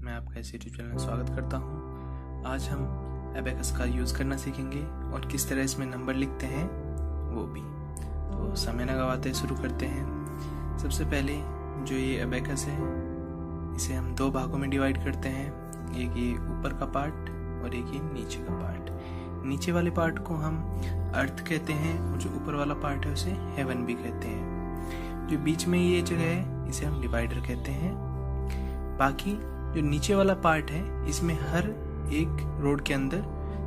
मैं आपका इस यूट्यूब चैनल में स्वागत करता हूं। आज हम एबेकस का यूज़ करना सीखेंगे और किस तरह इसमें नंबर लिखते हैं वो भी। तो समय न गवाते शुरू करते हैं। सबसे पहले जो ये एबेकस है इसे हम दो भागों में डिवाइड करते हैं, एक ये ऊपर का पार्ट और एक ये नीचे का पार्ट। नीचे वाले पार्ट को हम अर्थ कहते हैं और जो ऊपर वाला पार्ट है उसे हेवन भी कहते हैं। जो बीच में ये जगह है इसे हम डिवाइडर कहते हैं। बाकी जो नीचे वाला पार्ट है इसमें हर एक रोड के अंदर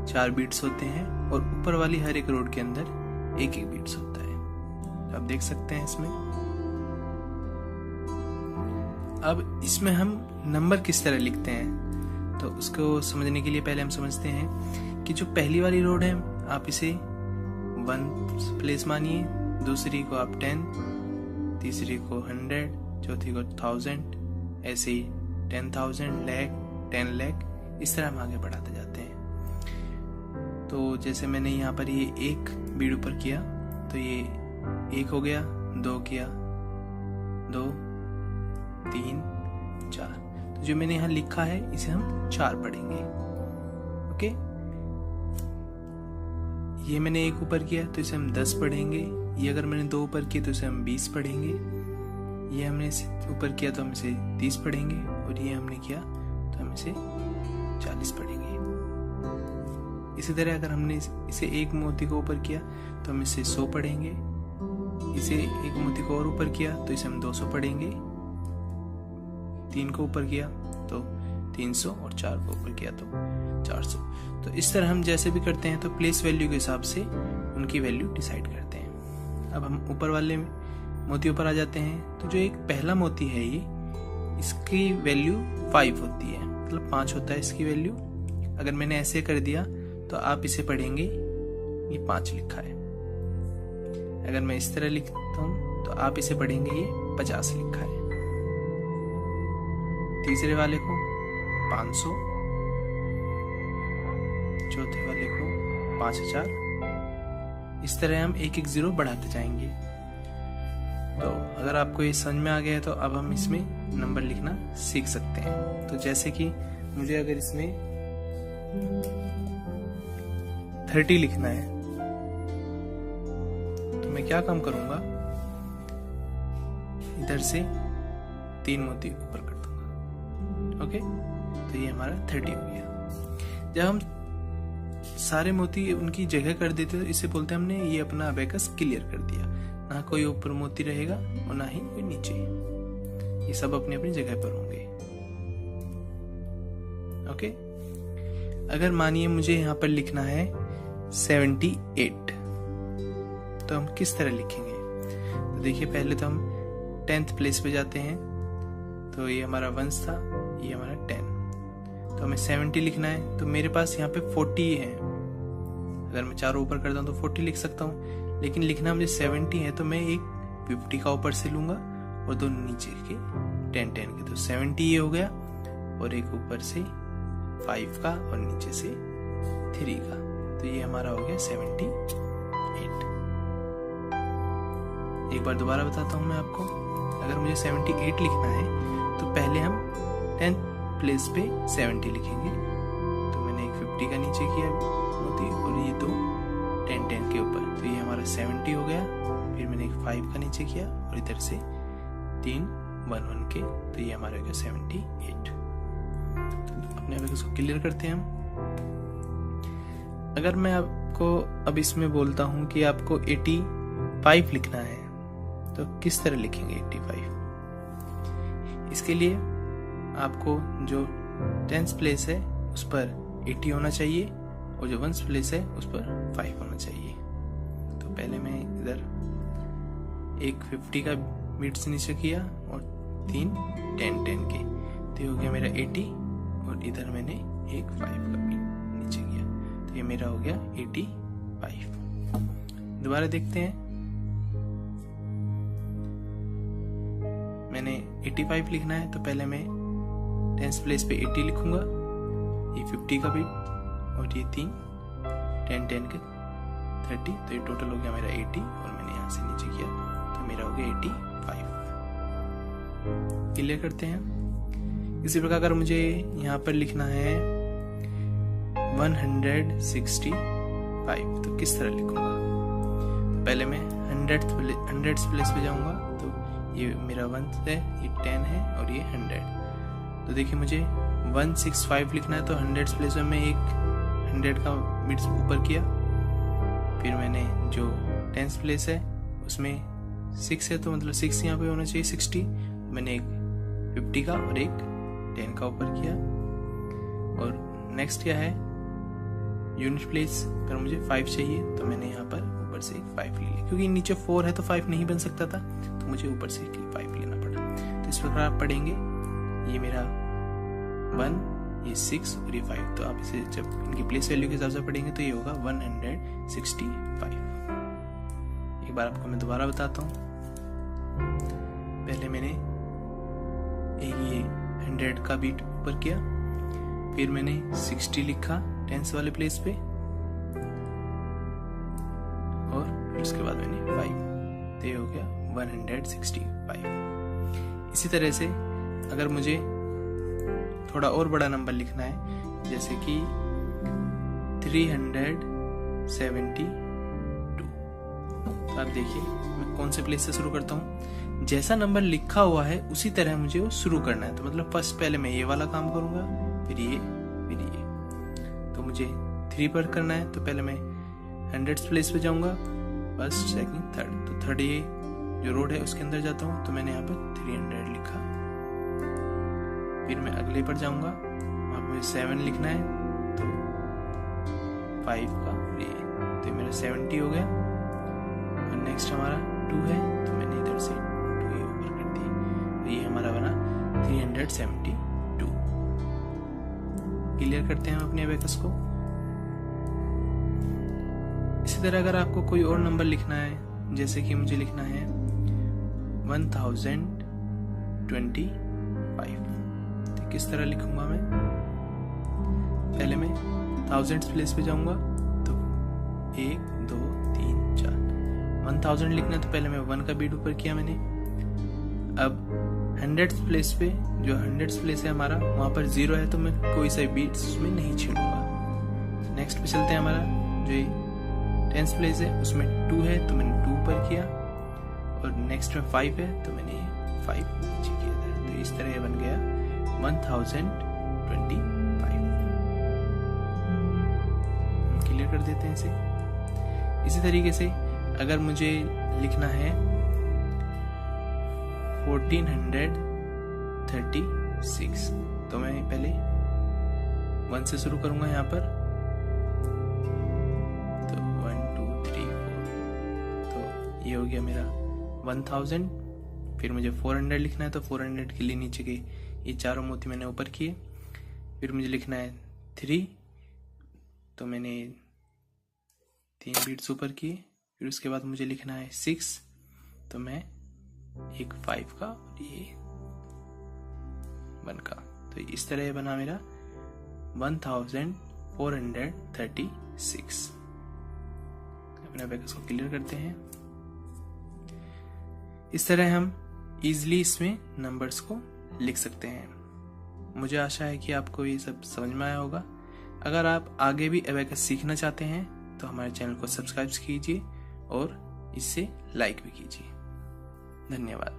4 बीट्स होते हैं और ऊपर वाली हर एक रोड के अंदर एक बीट्स होता है। तो आप देख सकते हैं इसमें। अब इसमें हम नंबर किस तरह लिखते हैं तो उसको समझने के लिए पहले हम समझते हैं कि जो पहली वाली रोड है आप इसे 1 प्लेस मानिए, दूसरी को आप 10, तीसरी को 100, चौथी को 1000, ऐसे ही 10,000, लाख, 10 लाख, इस तरह हम आगे बढ़ाते जाते हैं। तो जैसे मैंने यहाँ पर ये एक बीट ऊपर किया तो ये 1 हो गया, 2 किया, 2, 3, 4। तो जो मैंने यहाँ लिखा है इसे हम 4 पढ़ेंगे। ओके, ये मैंने 1 ऊपर किया तो इसे हम 10 पढ़ेंगे। ये अगर मैंने 2 ऊपर किया तो इसे हम 20 पढ़ेंगे। ये हमने ऊपर किया तो हम इसे 30 पढ़ेंगे और ये हमने किया तो हम इसे 40 पढ़ेंगे। इसी तरह अगर हमने इसे एक मोती को ऊपर किया तो हम इसे 100 पढ़ेंगे। इसे एक मोती को और ऊपर किया तो इसे हम 200 पढ़ेंगे। 3 को ऊपर किया तो 300 और 4 को ऊपर किया तो 400। तो इस तरह हम जैसे भी करते हैं तो प्लेस वैल्यू के हिसाब से उनकी वैल्यू डिसाइड करते हैं। अब हम ऊपर वाले मोती ऊपर आ जाते हैं। तो जो एक पहला मोती है ये इसकी वैल्यू 5 होती है, मतलब 5 होता है इसकी वैल्यू। अगर मैंने ऐसे कर दिया तो आप इसे पढ़ेंगे ये 5 लिखा है। अगर मैं इस तरह लिखता हूं तो आप इसे पढ़ेंगे ये 50 लिखा है। तीसरे वाले को 500, चौथे वाले को 5000। इस तरह हम एक 0 बढ़ाते जाएंगे। तो अगर आपको ये समझ में आ गया है तो अब हम इसमें नंबर लिखना सीख सकते हैं। तो जैसे कि मुझे अगर इसमें 30 लिखना है तो मैं क्या काम करूंगा, इधर से 3 मोती ऊपर कर दूंगा। ओके, तो ये हमारा 30 हो गया। जब हम सारे मोती उनकी जगह कर देते तो इसे बोलते हैं हमने ये अपना एबेकस क्लियर कर दिया। ना कोई ऊपर मोती रहेगा और ना ही कोई नीचे, ये सब अपनी अपनी जगह पर होंगे। ओके, अगर मानिए मुझे यहाँ पर लिखना है 78 तो हम किस तरह लिखेंगे? तो देखिए पहले तो हम 10th प्लेस पे जाते हैं। तो ये हमारा 1 था, ये हमारा 10। तो हमें 70 लिखना है तो मेरे पास यहाँ पे 40 है। अगर मैं 4 ऊपर करता हूँ तो 40 लिख सकता हूँ, लेकिन लिखना मुझे 70 है तो मैं एक 50 का ऊपर से लूंगा और 2 नीचे के 10 के। तो 70 ये हो गया और एक ऊपर से 5 का और नीचे से 3 का। तो ये हमारा हो गया 78। एक बार दोबारा बताता हूँ मैं आपको। अगर मुझे 78 लिखना है तो पहले हम 10th प्लेस पे 70 लिखेंगे। तो मैंने एक 50 का नीचे किया मोती और ये 2 10 के ऊपर, तो ये हमारा 70 हो गया। फिर मैंने एक 5 का नीचे किया और इधर से 3 1 के, तो ये हमारा हो गया 78। अपने आप इसको क्लियर करते हैं हम। अगर मैं आपको अब इसमें बोलता हूं कि आपको 85 लिखना है तो किस तरह लिखेंगे 85? इसके लिए आपको जो 10th प्लेस है उस पर 80 होना चाहिए और जो 1st प्लेस है उस पर 5 होना चाहिए। तो पहले मैं इधर एक 50 का बीट से नीचे किया और 3 10 के, तो ये हो गया मेरा 80 और इधर मैंने एक 5 का बीट नीचे किया तो ये मेरा हो गया 85। दोबारा देखते हैं। मैंने 85 लिखना है तो पहले मैं 10th प्लेस पे 80 लिखूंगा, ये 50 का बीट और ये 3 10 के 30, तो ये टोटल हो गया मेरा 80 और मैंने यहाँ से नीचे किया तो मेरा हो गया 85। क्लियर करते हैं। इसी प्रकार अगर मुझे यहाँ पर लिखना है 165 तो किस तरह लिखूंगा? पहले मैं 100th प्लेस पे जाऊंगा, तो ये मेरा 1 है, ये 10 है और ये 100। तो देखिए मुझे 165 लिखना है, तो 100th प्लेस में मैं एक 100 का बिट्स ऊपर किया। फिर मैंने जो 10th प्लेस है उसमें 6 है, तो मतलब 6 यहाँ पे होना चाहिए 60। मैंने एक 50 का और एक 10 का ऊपर किया। और नेक्स्ट क्या है, यूनिट प्लेस पर मुझे 5 चाहिए, तो मैंने यहाँ पर ऊपर से 5 ले लिया, क्योंकि नीचे 4 है तो 5 नहीं बन सकता था, तो मुझे ऊपर से 5 लेना पड़ा। तो इस प्रकार आप पढ़ेंगे, ये मेरा 1, ये 6 और ये 5। तो आप इसे जब इनकी प्लेस वैल्यू के हिसाब से पढ़ेंगे तो ये होगा 165। एक बार आपको मैं दोबारा बताता हूँ। पहले मैंने एक ये 100 का बीट ऊपर किया, फिर मैंने 60 लिखा 10th वाले प्लेस पे, और फिर उसके बाद मैंने 5, तो ये हो गया 165। इसी तरह से अगर मुझे थोड़ा और बड़ा नंबर लिखना है, जैसे कि 372, तो आप देखिए मैं कौन से प्लेस से शुरू करता हूँ। जैसा नंबर लिखा हुआ है उसी तरह मुझे वो शुरू करना है। तो मतलब फर्स्ट पहले मैं ये वाला काम करूंगा, फिर ये। तो मुझे 3 पर करना है, तो पहले मैं 100th प्लेस पे जाऊंगा, फर्स्ट, सेकंड, थर्ड। तो थर्ड ये जो रोड है उसके अंदर जाता हूँ, तो मैंने यहाँ पर 300 लिखा। फिर मैं अगले पर जाऊंगा, वहां पर 7 लिखना है, तो 5 का ये, तो मेरा 70 हो गया। और नेक्स्ट हमारा 2 है, तो मैंने इधर से 2 ऊपर कर दी, तो ये हमारा बना 372। क्लियर करते हैं हम अपने अबेकस को। इसी तरह अगर आपको कोई और नंबर लिखना है, जैसे कि मुझे लिखना है 1025, तो किस तरह लिखूंगा मैं? पहले मैं 1000th प्लेस पे जाऊंगा, तो 1, 2, 3, 4। 1000 लिखना है, तो पहले मैं 1 का बीट ऊपर किया मैंने। अब 100th प्लेस पे, जो 100th प्लेस है हमारा, वहां पर 0 है, तो मैं कोई सा बीट उसमें नहीं छेड़ूंगा। नेक्स्ट पे चलते हैं, हमारा जो 10th प्लेस है उसमें 2 है, तो मैंने 2 ऊपर किया। और नेक्स्ट में 5 है, तो मैंने 5 नीचे किया था। तो इस तरह बन गया 1025। हम क्लियर कर देते हैं इसे। इसी तरीके से अगर मुझे लिखना है 1436, तो मैं पहले 1 से शुरू करूंगा यहाँ पर, तो 1, 2, 3, 4, तो ये हो गया मेरा 1000। फिर मुझे 400 लिखना है, तो 400 के लिए नीचे के ये चारों मोती मैंने ऊपर किए। फिर मुझे लिखना है 3, तो मैंने 3 बीट्स ऊपर किए। फिर उसके बाद मुझे लिखना है 6, तो मैं एक 5 का और ये 1 का। तो इस तरह बना मेरा 1436। अपने अबेकस को क्लियर करते हैं। इस तरह हम इजीली इसमें नंबर्स को लिख सकते हैं। मुझे आशा है कि आपको ये सब समझ में आया होगा। अगर आप आगे भी अबेकस सीखना चाहते हैं तो हमारे चैनल को सब्सक्राइब कीजिए और इससे लाइक भी कीजिए। धन्यवाद।